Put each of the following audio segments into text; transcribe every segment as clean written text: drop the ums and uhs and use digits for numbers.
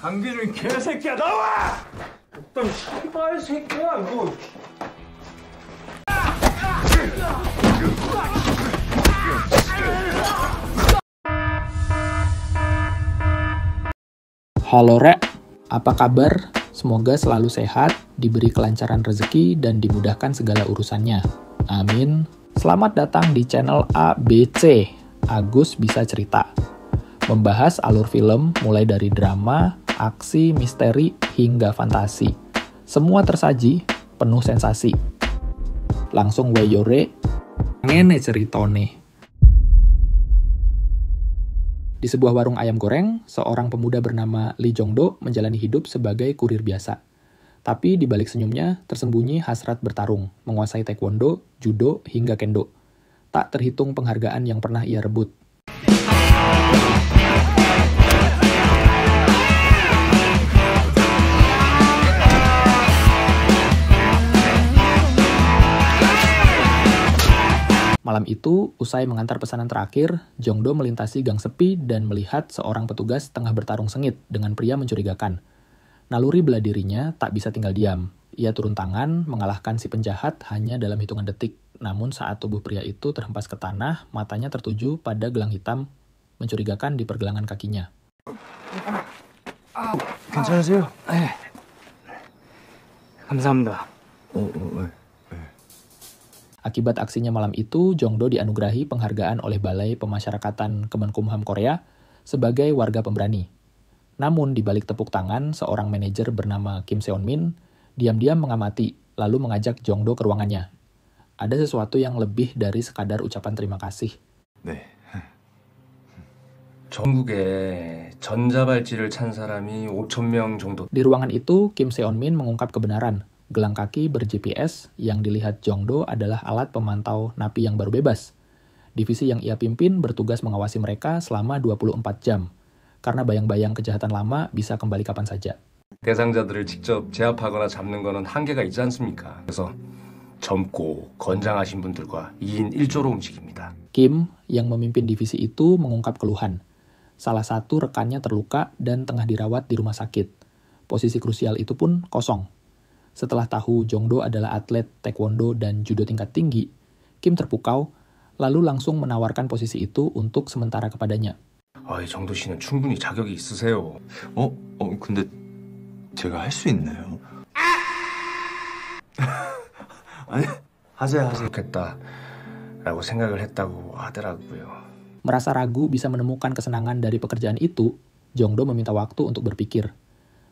강기준 개새끼야 나와! 어떤 씨발 새끼야 뭐. Halo Rek, apa kabar? Semoga selalu sehat, diberi kelancaran rezeki, dan dimudahkan segala urusannya. Amin. Selamat datang di channel ABC, Agus Bisa Cerita. Membahas alur film mulai dari drama, aksi, misteri, hingga fantasi. Semua tersaji, penuh sensasi. Langsung weyore, ngene ceritone. Di sebuah warung ayam goreng, seorang pemuda bernama Lee Jong-do menjalani hidup sebagai kurir biasa. Tapi di balik senyumnya tersembunyi hasrat bertarung, menguasai taekwondo, judo, hingga kendo. Tak terhitung penghargaan yang pernah ia rebut. Malam itu, usai mengantar pesanan terakhir, Jong-do melintasi gang sepi dan melihat seorang petugas tengah bertarung sengit dengan pria mencurigakan. Naluri bela dirinya tak bisa tinggal diam. Ia turun tangan, mengalahkan si penjahat hanya dalam hitungan detik. Namun saat tubuh pria itu terhempas ke tanah, matanya tertuju pada gelang hitam mencurigakan di pergelangan kakinya. 괜찮으세요? 네. 감사합니다. Akibat aksinya malam itu, Jong-do dianugerahi penghargaan oleh Balai Pemasyarakatan Kemenkumham Korea sebagai warga pemberani. Namun, di balik tepuk tangan, seorang manajer bernama Kim Seon-min diam-diam mengamati, lalu mengajak Jong-do ke ruangannya. Ada sesuatu yang lebih dari sekadar ucapan terima kasih. 네. 전국에 전자발찌를 찬 사람이 5,000명 정도. Di ruangan itu, Kim Seon-min mengungkap kebenaran. Gelang kaki ber-GPS yang dilihat Jong-do adalah alat pemantau napi yang baru bebas. Divisi yang ia pimpin bertugas mengawasi mereka selama 24 jam. Karena bayang-bayang kejahatan lama bisa kembali kapan saja. 대상자들을 직접 제압하거나 잡는 거는 한계가 있지 않습니까? 그래서 젊고 건장하신 분들과 2인 1조로 움직입니다. Kim, yang memimpin divisi itu, mengungkap keluhan. Salah satu rekannya terluka dan tengah dirawat di rumah sakit. Posisi krusial itu pun kosong. Setelah tahu Jong-do adalah atlet taekwondo dan judo tingkat tinggi, Kim terpukau, lalu langsung menawarkan posisi itu untuk sementara kepadanya. 정도 씨는 충분히 자격이 있으세요. 근데 제가 할 수 있나요? 아니, 하세요. 그렇겠다라고 생각을 했다고 하더라고요. Merasa ragu bisa menemukan kesenangan dari pekerjaan itu, Jong-do meminta waktu untuk berpikir.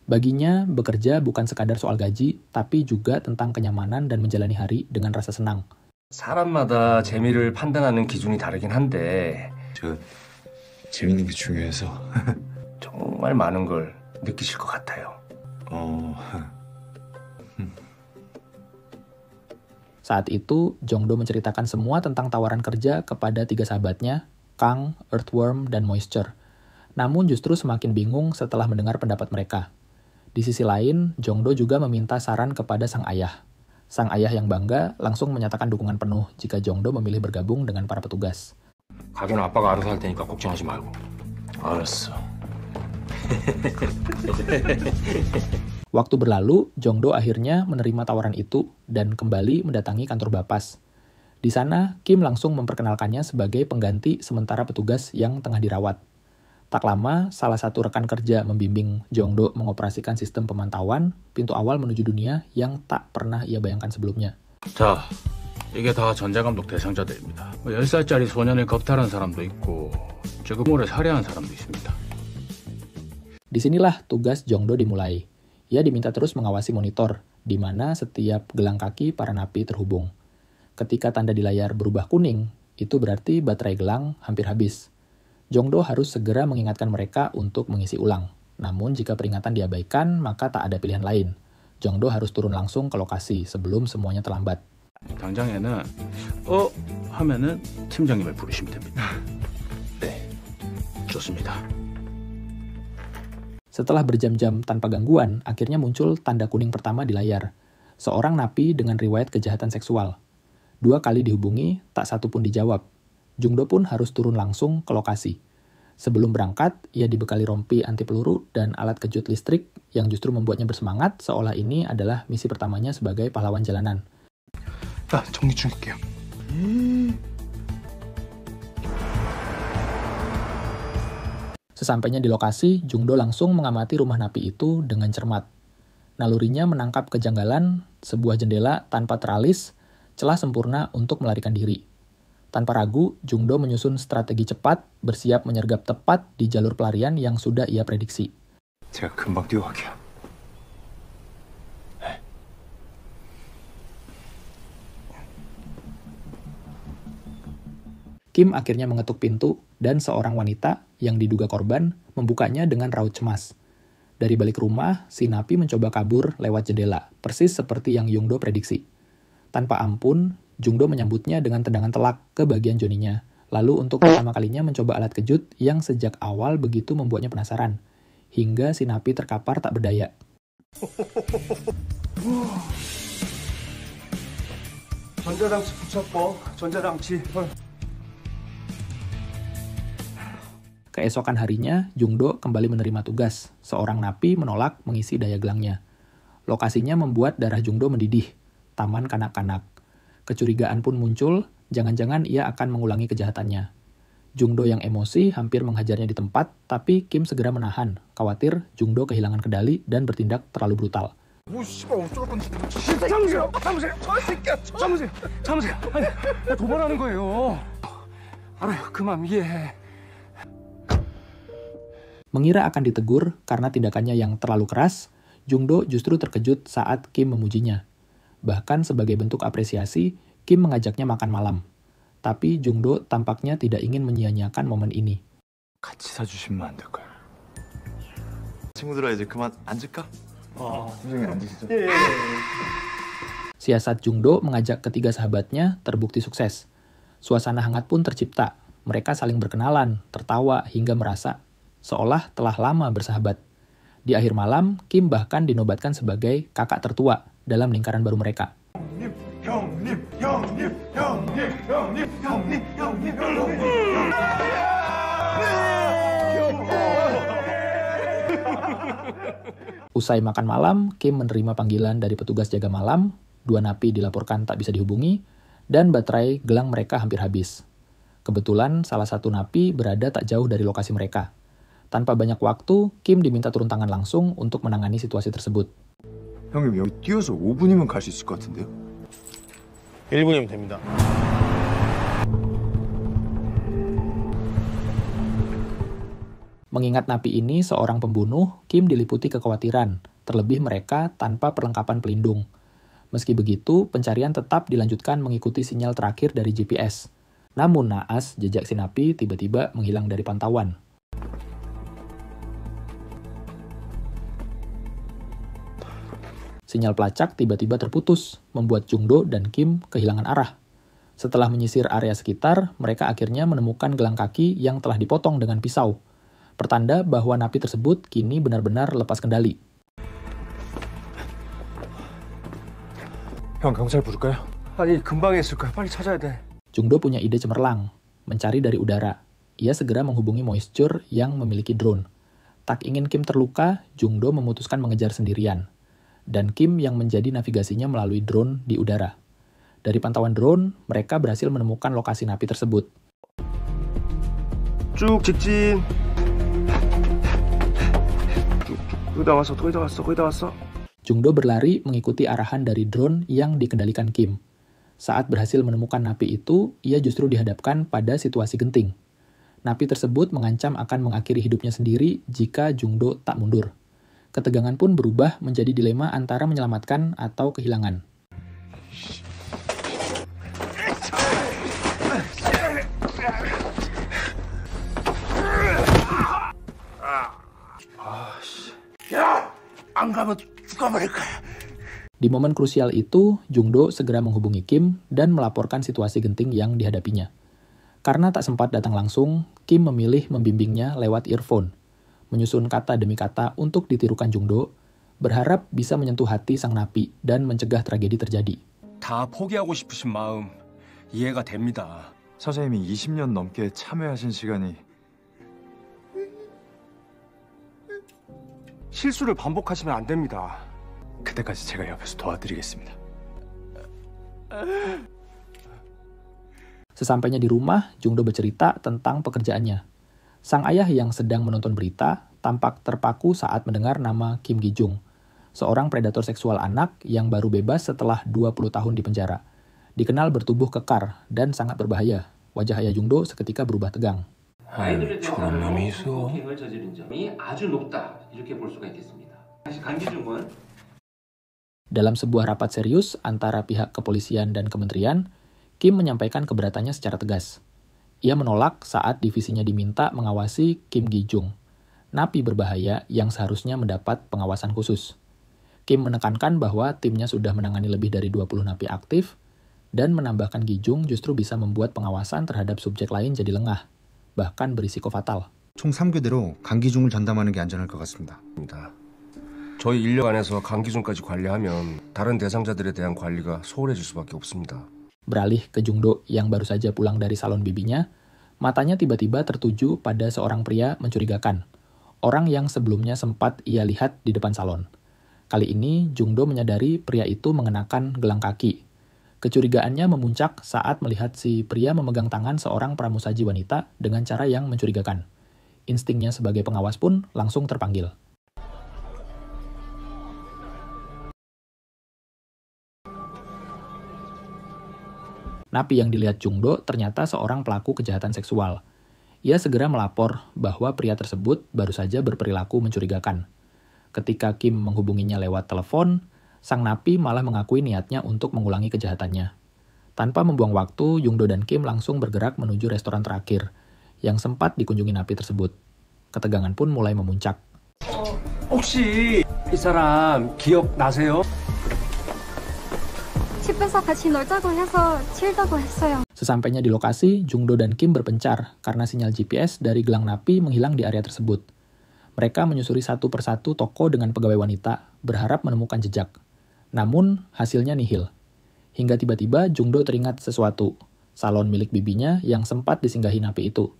Baginya, bekerja bukan sekadar soal gaji, tapi juga tentang kenyamanan dan menjalani hari dengan rasa senang. 사람마다 재미를 판단하는 기준이 다르긴 한데 제가 재밌는 게 중요해서. 정말 많은 걸 느끼실 것 같아요. Saat itu, Jong-do menceritakan semua tentang tawaran kerja kepada 3 sahabatnya, Kang, Earthworm, dan Moisture. Namun justru semakin bingung setelah mendengar pendapat mereka. Di sisi lain, Jong-do juga meminta saran kepada sang ayah. Sang ayah yang bangga langsung menyatakan dukungan penuh jika Jong-do memilih bergabung dengan para petugas. 가게는 아빠가 알아서 할 테니까 걱정하지 말고. 알았어. Waktu berlalu, Jong-do akhirnya menerima tawaran itu dan kembali mendatangi kantor Bapas. Di sana, Kim langsung memperkenalkannya sebagai pengganti sementara petugas yang tengah dirawat. Tak lama, salah satu rekan kerja membimbing Jong-do mengoperasikan sistem pemantauan pintu awal menuju dunia yang tak pernah ia bayangkan sebelumnya. 자, 이게 다 전자감독 대상자들입니다. 10살짜리 소년을 겁탈한 사람도 있고 저금몰에 살해한 사람도 있습니다. Disinilah tugas Jong-do dimulai. Ia diminta terus mengawasi monitor, di mana setiap gelang kaki para napi terhubung. Ketika tanda di layar berubah kuning, itu berarti baterai gelang hampir habis. Jong-do harus segera mengingatkan mereka untuk mengisi ulang. Namun jika peringatan diabaikan, maka tak ada pilihan lain. Jong-do harus turun langsung ke lokasi sebelum semuanya terlambat. 당장에는 하면은 팀장님을 부르시면 됩니다. 네, 좋습니다. Setelah berjam-jam tanpa gangguan, akhirnya muncul tanda kuning pertama di layar. Seorang napi dengan riwayat kejahatan seksual. 2 kali dihubungi, tak satu pun dijawab. Jong-do pun harus turun langsung ke lokasi. Sebelum berangkat, ia dibekali rompi anti peluru dan alat kejut listrik yang justru membuatnya bersemangat seolah ini adalah misi pertamanya sebagai pahlawan jalanan. 나 정리 중일게요. Sesampainya di lokasi, Jungdo langsung mengamati rumah napi itu dengan cermat. Nalurinya menangkap kejanggalan sebuah jendela tanpa teralis, celah sempurna untuk melarikan diri. Tanpa ragu, Jungdo menyusun strategi cepat, bersiap menyergap tepat di jalur pelarian yang sudah ia prediksi. 제가 금방 뛰어갈게요. Kim akhirnya mengetuk pintu dan seorang wanita yang diduga korban membukanya dengan raut cemas. Dari balik rumah, si napi mencoba kabur lewat jendela, persis seperti yang Jungdo prediksi. Tanpa ampun, Jungdo menyambutnya dengan tendangan telak ke bagian joninya. Lalu untuk pertama kalinya mencoba alat kejut yang sejak awal begitu membuatnya penasaran. Hingga si napi terkapar tak berdaya. 전자장치 붙였고, 전자장치. Keesokan harinya, Jungdo kembali menerima tugas. Seorang napi menolak mengisi daya gelangnya. Lokasinya membuat darah Jungdo mendidih. Taman kanak-kanak. Kecurigaan pun muncul, jangan-jangan ia akan mengulangi kejahatannya. Jungdo yang emosi hampir menghajarnya di tempat, tapi Kim segera menahan, khawatir Jungdo kehilangan kendali dan bertindak terlalu brutal. 참으세요. 아니, 도발하는 거예요. 알아요. 그만 이해해. Mengira akan ditegur karena tindakannya yang terlalu keras, Jungdo justru terkejut saat Kim memujinya. Bahkan sebagai bentuk apresiasi, Kim mengajaknya makan malam. Tapi Jungdo tampaknya tidak ingin menyia-nyiakan momen ini. 같이 사주시면 안 될까요? 친구들아 이제 그만 앉을까? 선생님 앉으시죠. Siasat Jungdo mengajak ketiga sahabatnya terbukti sukses. Suasana hangat pun tercipta. Mereka saling berkenalan, tertawa, hingga merasa seolah telah lama bersahabat. Di akhir malam, Kim bahkan dinobatkan sebagai kakak tertua dalam lingkaran baru mereka. Usai makan malam, Kim menerima panggilan dari petugas jaga malam, 2 napi dilaporkan tak bisa dihubungi, dan baterai gelang mereka hampir habis. Kebetulan salah satu napi berada tak jauh dari lokasi mereka. Tanpa banyak waktu, Kim diminta turun tangan langsung untuk menangani situasi tersebut. 형님 여기 뛰어서 5분이면 갈 수 있을 것 같은데요? 1분이면 됩니다. Mengingat napi ini seorang pembunuh, Kim diliputi kekhawatiran, terlebih mereka tanpa perlengkapan pelindung. Meski begitu, pencarian tetap dilanjutkan mengikuti sinyal terakhir dari GPS. Namun naas, jejak si napi tiba-tiba menghilang dari pantauan. Sinyal pelacak tiba-tiba terputus, membuat Jungdo dan Kim kehilangan arah. Setelah menyisir area sekitar, mereka akhirnya menemukan gelang kaki yang telah dipotong dengan pisau. Pertanda bahwa napi tersebut kini benar-benar lepas kendali. 형 경찰 부를까요? 아니, 금방 했을 거야. 빨리 찾아야 돼. Jungdo punya ide cemerlang, mencari dari udara. Ia segera menghubungi Moisture yang memiliki drone. Tak ingin Kim terluka, Jungdo memutuskan mengejar sendirian. Dan Kim yang menjadi navigasinya melalui drone di udara. Dari pantauan drone, mereka berhasil menemukan lokasi napi tersebut. 쭉 직진. 쭉. 거의 다 왔어. Jungdo berlari mengikuti arahan dari drone yang dikendalikan Kim. Saat berhasil menemukan napi itu, ia justru dihadapkan pada situasi genting. Napi tersebut mengancam akan mengakhiri hidupnya sendiri jika Jungdo tak mundur. Ketegangan pun berubah menjadi dilema antara menyelamatkan atau kehilangan. Di momen krusial itu, Jungdo segera menghubungi Kim dan melaporkan situasi genting yang dihadapinya. Karena tak sempat datang langsung, Kim memilih membimbingnya lewat earphone. Menyusun kata demi kata untuk ditirukan Jungdo, berharap bisa menyentuh hati sang napi dan mencegah tragedi terjadi. 다 포기하고 싶으신 마음 이해가 됩니다. 선생님이 20년 넘게 참여하신 시간이 실수를 반복하시면 안 됩니다. 그때까지 제가 옆에서 도와드리겠습니다. Sesampainya di rumah, Jungdo bercerita tentang pekerjaannya. Sang ayah yang sedang menonton berita tampak terpaku saat mendengar nama Kim Gi-jung, seorang predator seksual anak yang baru bebas setelah 20 tahun di penjara. Dikenal bertubuh kekar dan sangat berbahaya. Wajah ayah Jungdo seketika berubah tegang. 아이, 저런 놈이 있어. 폭행을 저지른 점이 아주 높다 이렇게 볼 수가 있겠습니다. 다시 강기중은 Dalam sebuah rapat serius antara pihak kepolisian dan kementerian, Kim menyampaikan keberatannya secara tegas. Ia menolak saat divisinya diminta mengawasi Kim Gi-jung, napi berbahaya yang seharusnya mendapat pengawasan khusus. Kim menekankan bahwa timnya sudah menangani lebih dari 20 napi aktif, dan menambahkan Gi-jung justru bisa membuat pengawasan terhadap subjek lain jadi lengah, bahkan berisiko fatal. 총 3교대로 강기중을 전담하는 게 안전할 것 같습니다. 저희 인력 안에서 강기준까지 관리하면 다른 대상자들에 대한 관리가 소홀해질 수밖에 없습니다. Beralih ke Jungdo yang baru saja pulang dari salon bibinya, matanya tiba-tiba tertuju pada seorang pria mencurigakan. Orang yang sebelumnya sempat ia lihat di depan salon. Kali ini, Jungdo menyadari pria itu mengenakan gelang kaki. Kecurigaannya memuncak saat melihat si pria memegang tangan seorang pramusaji wanita dengan cara yang mencurigakan. Instingnya sebagai pengawas pun langsung terpanggil. Napi yang dilihat Jungdo ternyata seorang pelaku kejahatan seksual. Ia segera melapor bahwa pria tersebut baru saja berperilaku mencurigakan. Ketika Kim menghubunginya lewat telepon, sang napi malah mengakui niatnya untuk mengulangi kejahatannya. Tanpa membuang waktu, Jungdo dan Kim langsung bergerak menuju restoran terakhir yang sempat dikunjungi napi tersebut. Ketegangan pun mulai memuncak. 혹시 이 사람 기억나세요? 집에서 같이 놀자고 해서 치우자고 했어요. Sesampainya di lokasi, Jungdo dan Kim berpencar karena sinyal GPS dari gelang napi menghilang di area tersebut. Mereka menyusuri satu persatu toko dengan pegawai wanita, berharap menemukan jejak. Namun, hasilnya nihil. Hingga tiba-tiba Jungdo teringat sesuatu, salon milik bibinya yang sempat disinggahi napi itu.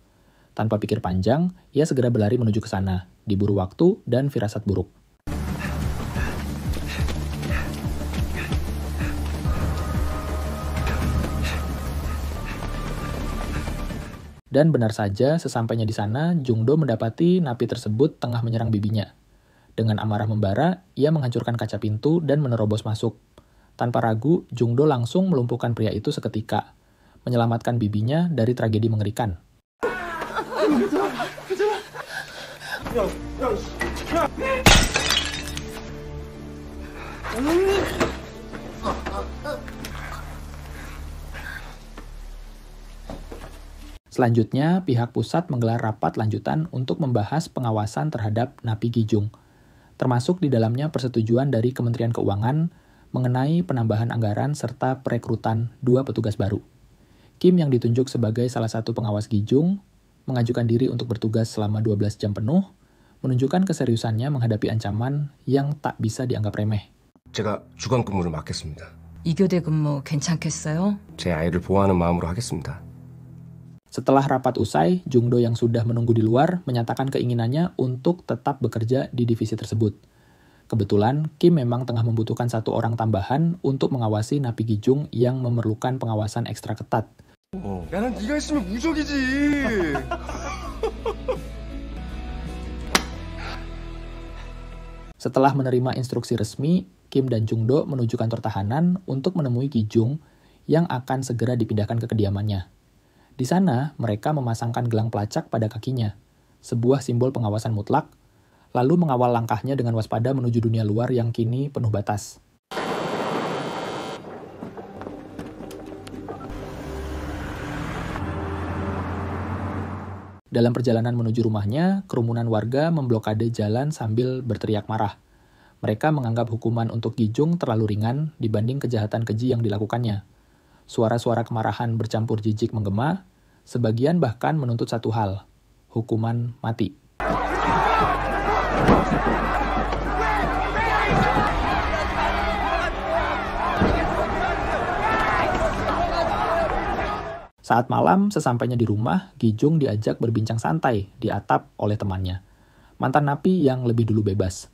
Tanpa pikir panjang, ia segera berlari menuju ke sana, diburu waktu dan firasat buruk. Dan benar saja, sesampainya di sana, Jungdo mendapati napi tersebut tengah menyerang bibinya. Dengan amarah membara, ia menghancurkan kaca pintu dan menerobos masuk. Tanpa ragu, Jungdo langsung melumpuhkan pria itu seketika, menyelamatkan bibinya dari tragedi mengerikan. Selanjutnya, pihak pusat menggelar rapat lanjutan untuk membahas pengawasan terhadap napi Gi-jung, termasuk di dalamnya persetujuan dari Kementerian Keuangan mengenai penambahan anggaran serta perekrutan 2 petugas baru. Kim yang ditunjuk sebagai salah satu pengawas Gi-jung mengajukan diri untuk bertugas selama 12 jam penuh, menunjukkan keseriusannya menghadapi ancaman yang tak bisa dianggap remeh. 제가 주간 근무를 맡겠습니다. 2교대 근무 괜찮겠어요? 제 아이를 보호하는 마음으로 하겠습니다. Setelah rapat usai, Jungdo yang sudah menunggu di luar menyatakan keinginannya untuk tetap bekerja di divisi tersebut. Kebetulan, Kim memang tengah membutuhkan 1 orang tambahan untuk mengawasi napi Gi-jung yang memerlukan pengawasan ekstra ketat. 야, 난 네가 있으면 무적이지. Setelah menerima instruksi resmi, Kim dan Jungdo menuju kantor tahanan untuk menemui Gi-jung yang akan segera dipindahkan ke kediamannya. Di sana, mereka memasangkan gelang pelacak pada kakinya, sebuah simbol pengawasan mutlak, lalu mengawal langkahnya dengan waspada menuju dunia luar yang kini penuh batas. Dalam perjalanan menuju rumahnya, kerumunan warga memblokade jalan sambil berteriak marah. Mereka menganggap hukuman untuk Gi-jung terlalu ringan dibanding kejahatan keji yang dilakukannya. Suara-suara kemarahan bercampur jijik menggema, sebagian bahkan menuntut satu hal, hukuman mati. Saat malam, sesampainya di rumah, Gi-jung diajak berbincang santai di atap oleh temannya, mantan napi yang lebih dulu bebas.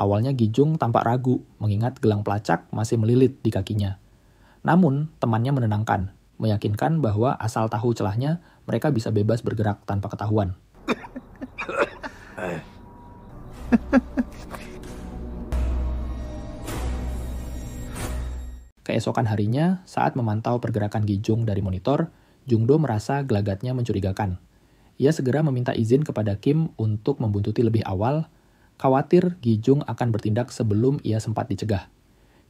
Awalnya Gi-jung tampak ragu mengingat gelang pelacak masih melilit di kakinya. Namun, temannya menenangkan, meyakinkan bahwa asal tahu celahnya, mereka bisa bebas bergerak tanpa ketahuan. Keesokan harinya, saat memantau pergerakan Gi-jung dari monitor, Jung-do merasa gelagatnya mencurigakan. Ia segera meminta izin kepada Kim untuk membuntuti lebih awal, khawatir Gi-jung akan bertindak sebelum ia sempat dicegah.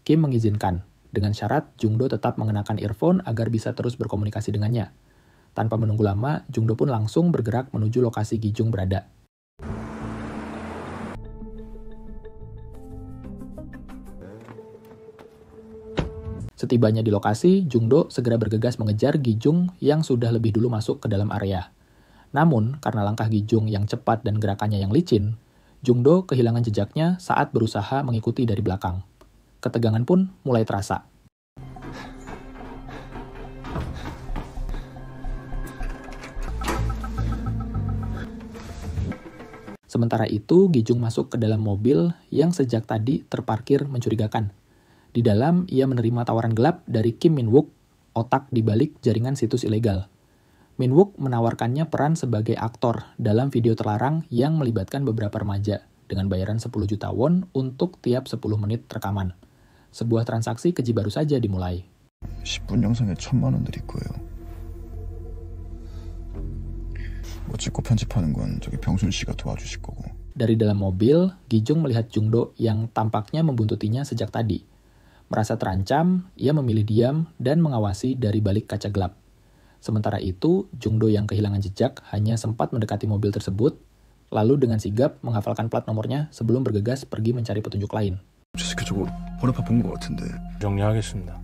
Kim mengizinkan, dengan syarat Jung-do tetap mengenakan earphone agar bisa terus berkomunikasi dengannya. Tanpa menunggu lama, Jung-do pun langsung bergerak menuju lokasi Gi-jung berada. Setibanya di lokasi, Jung-do segera bergegas mengejar Gi-jung yang sudah lebih dulu masuk ke dalam area. Namun, karena langkah Gi-jung yang cepat dan gerakannya yang licin, Jung-do kehilangan jejaknya saat berusaha mengikuti dari belakang. Ketegangan pun mulai terasa. Sementara itu, Gi-jung masuk ke dalam mobil yang sejak tadi terparkir mencurigakan. Di dalam, ia menerima tawaran gelap dari Kim Min-wook, otak di balik jaringan situs ilegal. Min-wook menawarkannya peran sebagai aktor dalam video terlarang yang melibatkan beberapa remaja dengan bayaran 10 juta won untuk tiap 10 menit rekaman. Sebuah transaksi keji baru saja dimulai. 10분 영상에 1,000만 원 드릴 거예요. 뭐 찍고 편집하는 건 저기 병순 씨가 도와주실 거고. Dari dalam mobil, Gi-jung melihat Jung-do yang tampaknya membuntutinya sejak tadi. Merasa terancam, ia memilih diam dan mengawasi dari balik kaca gelap. Sementara itu, Jung-do yang kehilangan jejak hanya sempat mendekati mobil tersebut, lalu dengan sigap menghafalkan plat nomornya sebelum bergegas pergi mencari petunjuk lain. 저 새끼 저거 번호판 본 거 같은데. 정리하겠습니다.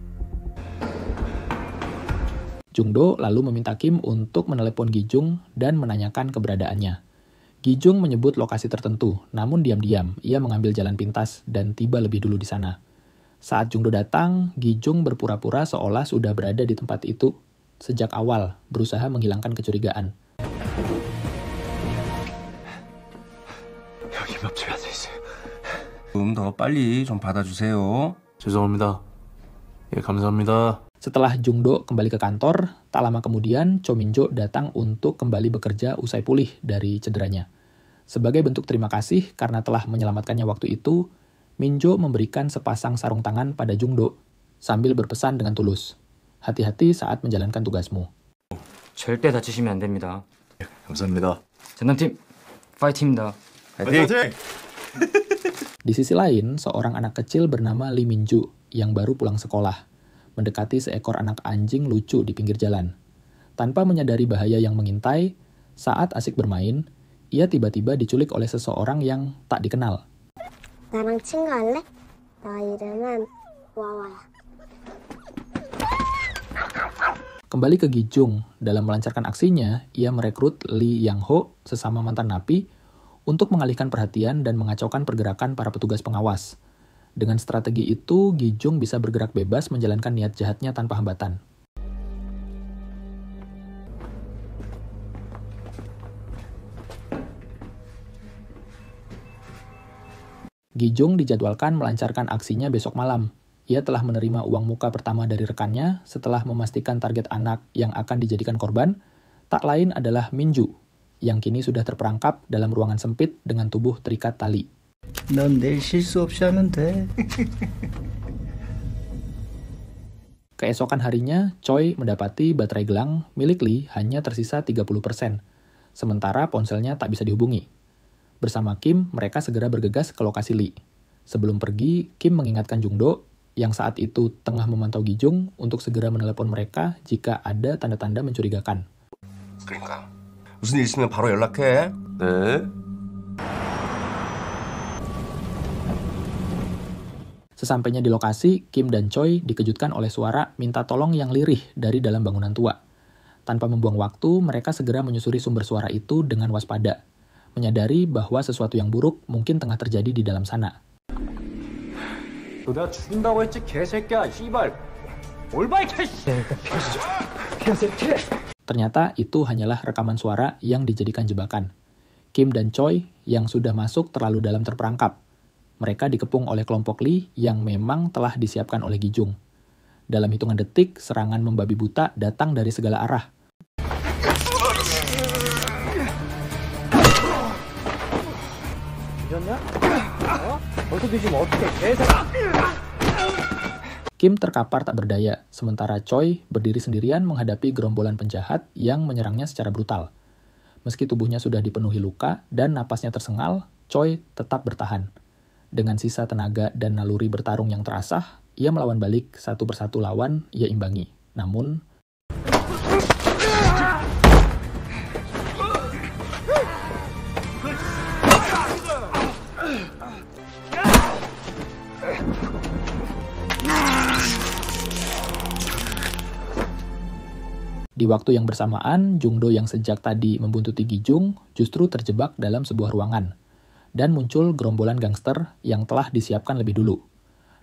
Jung-do lalu meminta Kim untuk menelepon Gi-jung dan menanyakan keberadaannya. Gi-jung menyebut lokasi tertentu, namun diam-diam ia mengambil jalan pintas dan tiba lebih dulu di sana. Saat Jung-do datang, Gi-jung berpura-pura seolah sudah berada di tempat itu sejak awal, berusaha menghilangkan kecurigaan. 여기 옆집에 앉아 있어요. 더 빨리 좀 받아주세요. 죄송합니다. 예, 감사합니다. Setelah Jung-do kembali ke kantor, tak lama kemudian Cho Min-jo datang untuk kembali bekerja usai pulih dari cederanya. Sebagai bentuk terima kasih karena telah menyelamatkannya waktu itu, Min-jo memberikan sepasang sarung tangan pada Jung-do sambil berpesan dengan tulus, "Hati-hati saat menjalankan tugasmu." 절대 다치시면 안 됩니다. 감사합니다. 전담팀 파이팅입니다. 파이팅! Di sisi lain, seorang anak kecil bernama Lee Min-ju yang baru pulang sekolah mendekati seekor anak anjing lucu di pinggir jalan. Tanpa menyadari bahaya yang mengintai, saat asik bermain, ia tiba-tiba diculik oleh seseorang yang tak dikenal. 나랑 친구할래? 나 이름은 와와야. Kembali ke Gi-jung, dalam melancarkan aksinya, ia merekrut Lee Yang-ho, sesama mantan napi, untuk mengalihkan perhatian dan mengacaukan pergerakan para petugas pengawas. Dengan strategi itu, Gi-jung bisa bergerak bebas menjalankan niat jahatnya tanpa hambatan. Gi-jung dijadwalkan melancarkan aksinya besok malam. Ia telah menerima uang muka pertama dari rekannya setelah memastikan target anak yang akan dijadikan korban tak lain adalah Min-ju, yang kini sudah terperangkap dalam ruangan sempit dengan tubuh terikat tali. 넌 내일 실수 없이 하면 돼. Keesokan harinya, Choi mendapati baterai gelang milik Lee hanya tersisa 30%, sementara ponselnya tak bisa dihubungi. Bersama Kim, mereka segera bergegas ke lokasi Lee. Sebelum pergi, Kim mengingatkan Jung-do yang saat itu tengah memantau Gi-jung untuk segera menelepon mereka jika ada tanda-tanda mencurigakan. 그러니까 무슨 일 있으면 바로 연락해. 네. Sesampainya di lokasi, Kim dan Choi dikejutkan oleh suara minta tolong yang lirih dari dalam bangunan tua. Tanpa membuang waktu, mereka segera menyusuri sumber suara itu dengan waspada, menyadari bahwa sesuatu yang buruk mungkin tengah terjadi di dalam sana. 내가 죽인다고 했지 개새끼야 씨발 뭘 밝혀 개새끼. Ternyata itu hanyalah rekaman suara yang dijadikan jebakan. Kim dan Choi yang sudah masuk terlalu dalam terperangkap. Mereka dikepung oleh kelompok Lee yang memang telah disiapkan oleh Gi-jung. Dalam hitungan detik, serangan membabi buta datang dari segala arah. Kim terkapar tak berdaya, sementara Choi berdiri sendirian menghadapi gerombolan penjahat yang menyerangnya secara brutal. Meski tubuhnya sudah dipenuhi luka dan napasnya tersengal, Choi tetap bertahan. Dengan sisa tenaga dan naluri bertarung yang terasah, ia melawan balik satu persatu lawan ia imbangi. Namun, di waktu yang bersamaan, Jung-do yang sejak tadi membuntuti Gi-jung justru terjebak dalam sebuah ruangan. Dan muncul gerombolan gangster yang telah disiapkan lebih dulu.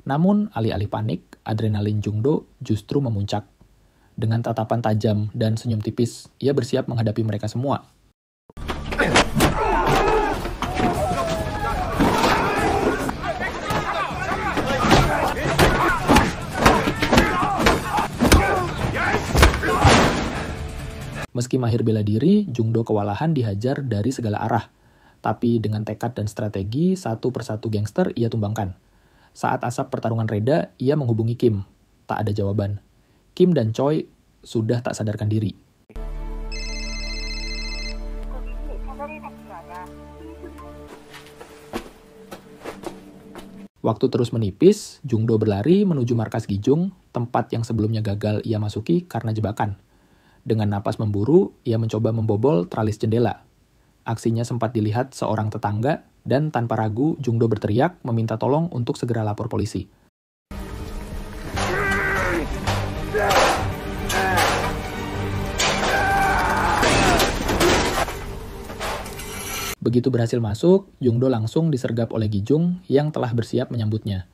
Namun, alih-alih panik, adrenalin Jung-do justru memuncak. Dengan tatapan tajam dan senyum tipis, ia bersiap menghadapi mereka semua. Meski mahir bela diri, Jung-do kewalahan dihajar dari segala arah. Tapi dengan tekad dan strategi, satu persatu gangster ia tumbangkan. Saat asap pertarungan reda, ia menghubungi Kim. Tak ada jawaban. Kim dan Choi sudah tak sadarkan diri. Waktu terus menipis, Jung-do berlari menuju markas Gi-jung, tempat yang sebelumnya gagal ia masuki karena jebakan. Dengan napas memburu, ia mencoba membobol tralis jendela. Aksinya sempat dilihat seorang tetangga, dan tanpa ragu, Jung-do berteriak meminta tolong untuk segera lapor polisi. Begitu berhasil masuk, Jung-do langsung disergap oleh Gi-jung yang telah bersiap menyambutnya.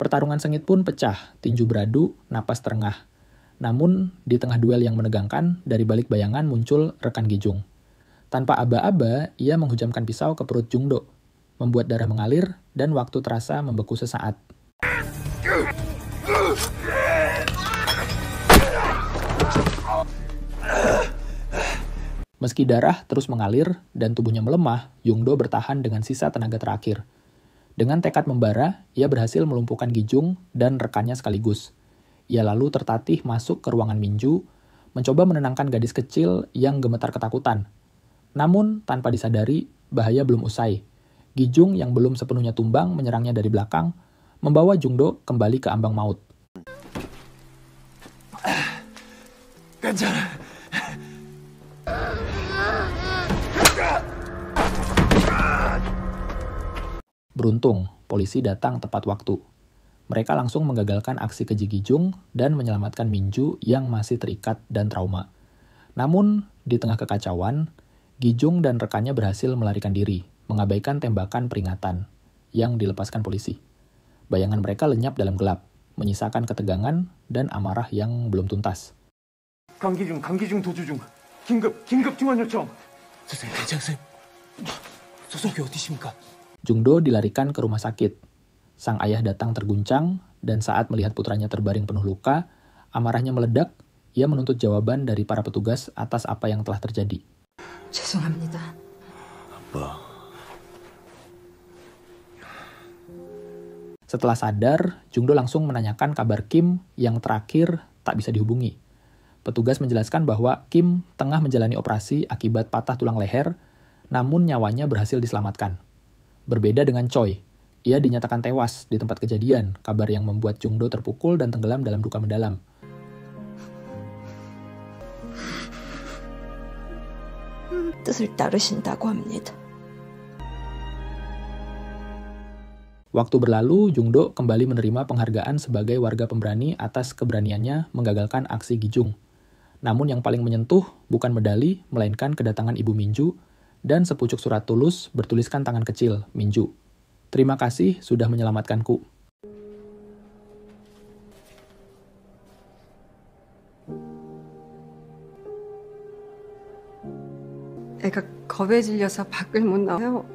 Pertarungan sengit pun pecah, tinju beradu, napas terengah. Namun, di tengah duel yang menegangkan, dari balik bayangan muncul rekan Gi-jung. Tanpa aba-aba, ia menghujamkan pisau ke perut Jung-do, membuat darah mengalir dan waktu terasa membeku sesaat. Meski darah terus mengalir dan tubuhnya melemah, Jung-do bertahan dengan sisa tenaga terakhir. Dengan tekad membara, ia berhasil melumpuhkan Gi-jung dan rekannya sekaligus. Ia lalu tertatih masuk ke ruangan Minju, mencoba menenangkan gadis kecil yang gemetar ketakutan. Namun, tanpa disadari, bahaya belum usai. Gi-jung yang belum sepenuhnya tumbang menyerangnya dari belakang, membawa Jung-do kembali ke ambang maut. Beruntung, polisi datang tepat waktu. Mereka langsung menggagalkan aksi keji Gi-jung dan menyelamatkan Minju yang masih terikat dan trauma. Namun, di tengah kekacauan, Gi-jung dan rekannya berhasil melarikan diri, mengabaikan tembakan peringatan yang dilepaskan polisi. Bayangan mereka lenyap dalam gelap, menyisakan ketegangan dan amarah yang belum tuntas. 강기중 도주 중. 긴급 중환 요청. 선생님, 괜찮으세요? 소속이 어디십니까? Jung-do dilarikan ke rumah sakit. Sang ayah datang terguncang, dan saat melihat putranya terbaring penuh luka, amarahnya meledak. Ia menuntut jawaban dari para petugas atas apa yang telah terjadi. 죄송합니다. 아빠. Setelah sadar, Jung-do langsung menanyakan kabar Kim yang terakhir tak bisa dihubungi. Petugas menjelaskan bahwa Kim tengah menjalani operasi akibat patah tulang leher, namun nyawanya berhasil diselamatkan. Berbeda dengan Choi, ia dinyatakan tewas di tempat kejadian, kabar yang membuat Jung-do terpukul dan tenggelam dalam duka mendalam. 뜻을 따르신다고 합니다. Waktu berlalu, Jung-do kembali menerima penghargaan sebagai warga pemberani atas keberaniannya menggagalkan aksi Gi-jung. Namun yang paling menyentuh bukan medali, melainkan kedatangan Ibu Minju dan sepucuk surat tulus bertuliskan tangan kecil, Minju. Terima kasih sudah menyelamatkanku. 애가 겁에 질려서 밖을 못 나와요.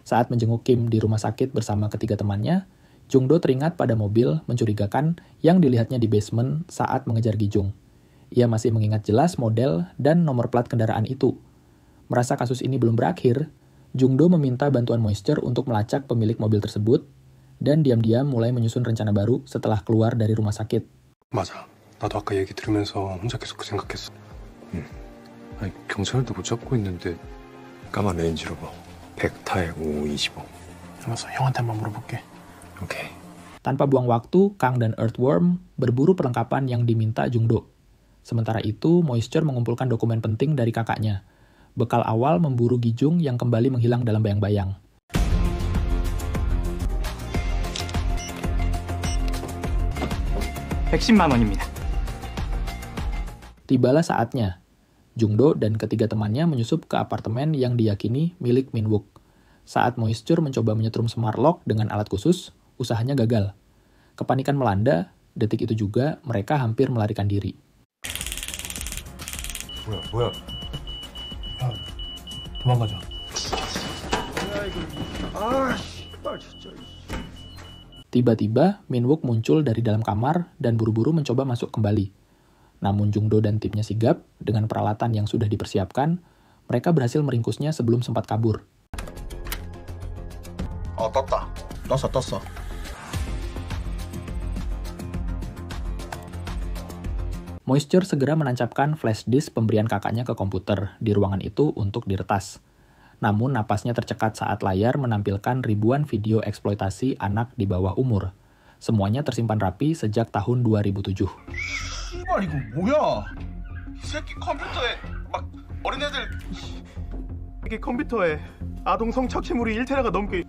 Saat menjenguk Kim di rumah sakit bersama ketiga temannya, Jung-do teringat pada mobil mencurigakan yang dilihatnya di basement saat mengejar Gi-jung. Ia masih mengingat jelas model dan nomor plat kendaraan itu. Merasa kasus ini belum berakhir, Jung-do meminta bantuan Moisture untuk melacak pemilik mobil tersebut dan diam-diam mulai menyusun rencana baru setelah keluar dari rumah sakit. 맞아. 나도 아까 얘기 들으면서 혼자 계속 그 생각했어. 아니, 경찰도 못 잡고 있는데 까만 레인지로버 100타에 5525. 알았어, 형한테 한번 물어볼게. 오케이. Tanpa buang waktu, Kang dan Earthworm berburu perlengkapan yang diminta Jung-do. Sementara itu, Moisture mengumpulkan dokumen penting dari kakaknya. Bekal awal memburu Gi-jung yang kembali menghilang dalam bayang-bayang. Tibalah saatnya. Jung-do dan ketiga temannya menyusup ke apartemen yang diyakini milik Min-wook. Saat Moisture mencoba menyetrum smart lock dengan alat khusus, usahanya gagal. Kepanikan melanda, detik itu juga mereka hampir melarikan diri. 뭐야? 야, 도망가자. Tiba-tiba, Min-wook muncul dari dalam kamar dan buru-buru mencoba masuk kembali. Namun Jung-do dan timnya sigap, dengan peralatan yang sudah dipersiapkan, mereka berhasil meringkusnya sebelum sempat kabur. 떴어. Moisture segera menancapkan flash disk pemberian kakaknya ke komputer di ruangan itu untuk diretas. Namun napasnya tercekat saat layar menampilkan ribuan video eksploitasi anak di bawah umur. Semuanya tersimpan rapi sejak tahun 2007. 씨발 이거 뭐야? 이 새끼 컴퓨터에 막 어린애들 이게 컴퓨터에 아동 성착취물이 1테라가 넘게.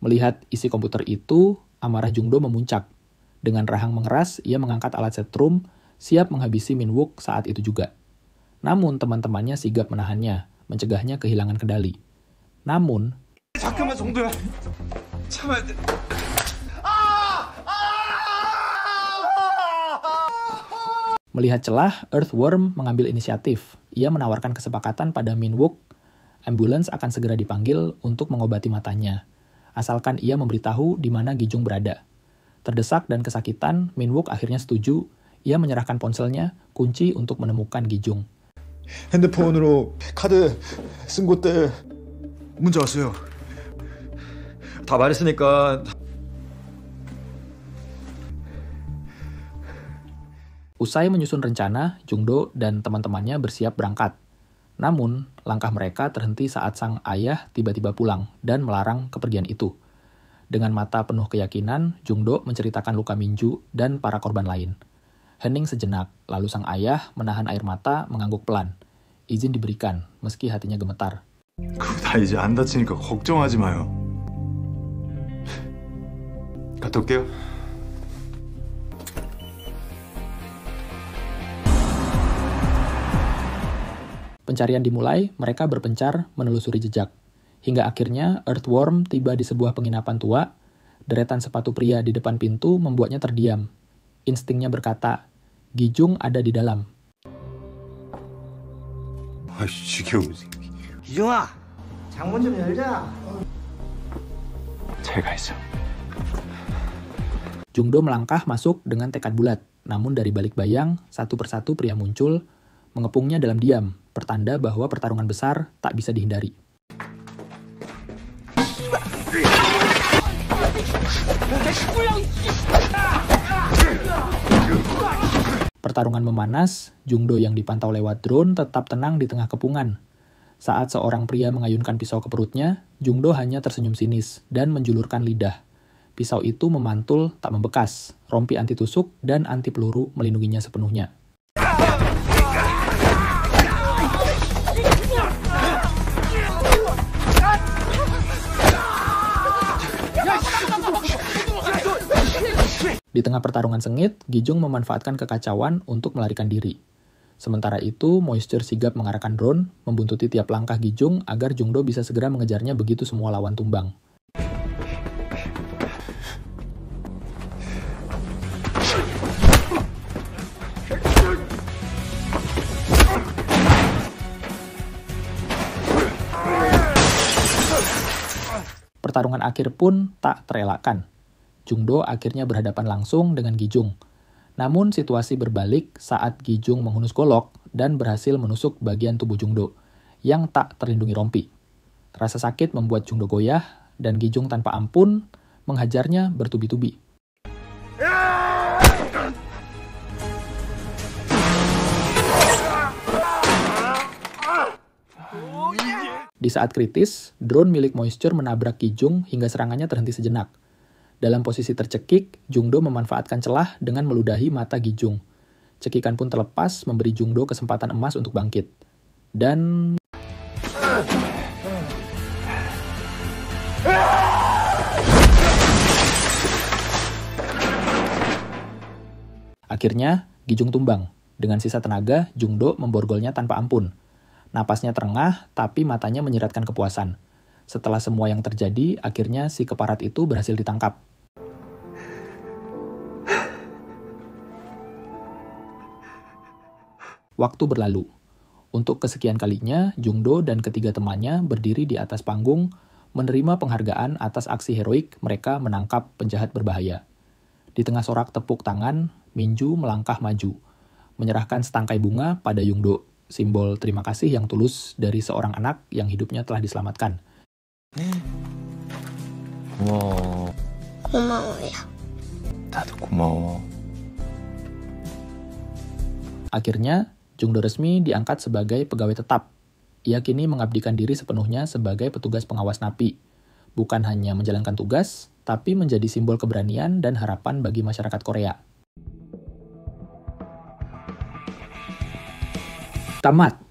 Melihat isi komputer itu, amarah Jung-do memuncak. Dengan rahang mengeras, ia mengangkat alat setrum, siap menghabisi Min-wook saat itu juga. Namun teman-temannya sigap menahannya, mencegahnya kehilangan kendali. Namun, 잠깐만 정도야. 참아야 돼. melihat celah, Earthworm mengambil inisiatif. Ia menawarkan kesepakatan pada Min-wook. Ambulans akan segera dipanggil untuk mengobati matanya, asalkan ia memberitahu di mana Gi-jung berada. Terdesak dan kesakitan, Min-wook akhirnya setuju. Ia menyerahkan ponselnya, kunci untuk menemukan Gi-jung. 핸드폰으로 카드 쓴 곳들 문제 왔어요. 다 말했으니까. Usai menyusun rencana, Jung-do dan teman-temannya bersiap berangkat. Namun, langkah mereka terhenti saat sang ayah tiba-tiba pulang dan melarang kepergian itu. Dengan mata penuh keyakinan, Jung-do menceritakan luka Min-ju dan para korban lain. Hening sejenak, lalu sang ayah menahan air mata mengangguk pelan. Izin diberikan, meski hatinya gemetar. 그거 다 이제 안 다치니까 걱정하지 마요. 갔다 올게요. Pencarian dimulai, mereka berpencar menelusuri jejak. Hingga akhirnya Earthworm tiba di sebuah penginapan tua. Deretan sepatu pria di depan pintu membuatnya terdiam. Instingnya berkata, Gi-jung ada di dalam. 아이씨, 이게 무슨... 기중아, 창문 좀 열자. 잘 가 있어. Jung-do melangkah masuk dengan tekad bulat. Namun dari balik bayang, satu persatu pria muncul, mengepungnya dalam diam, pertanda bahwa pertarungan besar tak bisa dihindari. Pertarungan memanas, Jung-do yang dipantau lewat drone tetap tenang di tengah kepungan. Saat seorang pria mengayunkan pisau ke perutnya, Jung-do hanya tersenyum sinis dan menjulurkan lidah. Pisau itu memantul tak membekas, rompi anti tusuk dan anti peluru melindunginya sepenuhnya. Di tengah pertarungan sengit, Gi-jung memanfaatkan kekacauan untuk melarikan diri. Sementara itu, Moisture sigap mengarahkan drone, membuntuti tiap langkah Gi-jung agar Jung-do bisa segera mengejarnya begitu semua lawan tumbang. Pertarungan akhir pun tak terelakkan. Jungdo akhirnya berhadapan langsung dengan Gijung. Namun situasi berbalik saat Gijung menghunus golok dan berhasil menusuk bagian tubuh Jungdo yang tak terlindungi rompi. Rasa sakit membuat Jungdo goyah dan Gijung tanpa ampun menghajarnya bertubi-tubi. Di saat kritis, drone milik Moisture menabrak Gijung hingga serangannya terhenti sejenak. Dalam posisi tercekik, Jungdo memanfaatkan celah dengan meludahi mata Gijung. Cekikan pun terlepas memberi Jungdo kesempatan emas untuk bangkit. Dan akhirnya, Gijung tumbang. Dengan sisa tenaga, Jungdo memborgolnya tanpa ampun. Napasnya terengah, tapi matanya menyiratkan kepuasan. Setelah semua yang terjadi, akhirnya si keparat itu berhasil ditangkap. Waktu berlalu. Untuk kesekian kalinya, Jungdo dan ketiga temannya berdiri di atas panggung, menerima penghargaan atas aksi heroik mereka menangkap penjahat berbahaya. Di tengah sorak tepuk tangan, Minju melangkah maju, menyerahkan setangkai bunga pada Jungdo, simbol terima kasih yang tulus dari seorang anak yang hidupnya telah diselamatkan. 고마워. 고마워요. 나도 고마워. Akhirnya, Jungdo resmi diangkat sebagai pegawai tetap. Ia kini mengabdikan diri sepenuhnya sebagai petugas pengawas napi. Bukan hanya menjalankan tugas, tapi menjadi simbol keberanian dan harapan bagi masyarakat Korea. Tamat.